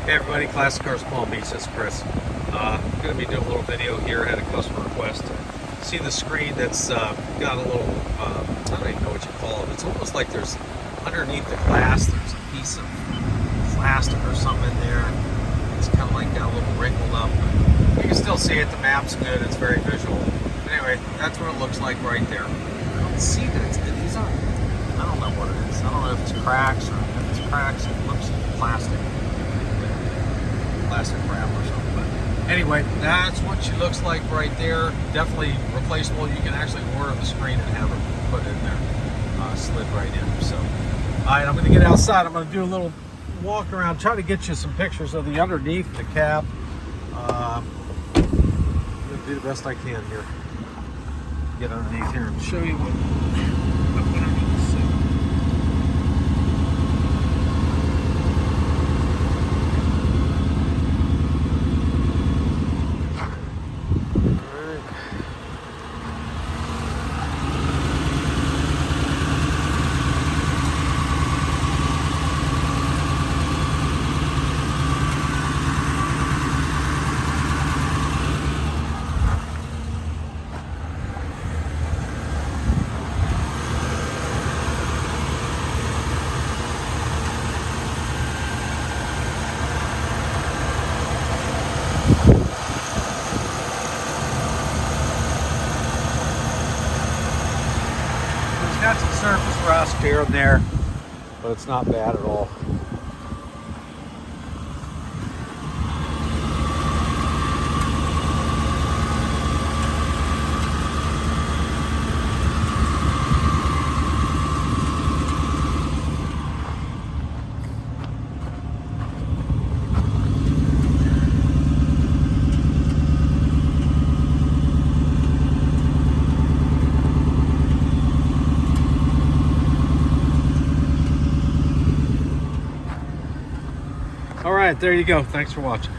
Hey everybody, Classic Cars Palm Beach, this is Chris. I'm going to be doing a little video here. I had a customer request to see the screen that's got a little, I don't even know what you call it. It's almost like there's, underneath the glass, there's a piece of plastic or something in there. It's kind of like got a little wrinkled up. You can still see it, the map's good, it's very visual. But anyway, that's what it looks like right there. I don't see that these are, I don't know what it is. I don't know if it's cracks or if it's cracks, it looks plastic. Plastic wrap or something, but anyway, that's what she looks like right there. Definitely replaceable. You can actually order the screen and have it put in there, slid right in. So, all right, I'm going to get outside. I'm going to do a little walk around, try to get you some pictures of the underneath the cab. I'm going to do the best I can here. Get underneath here and show you what underneath the seat. Got some surface rust here and there, but it's not bad at all. All right, there you go. Thanks for watching.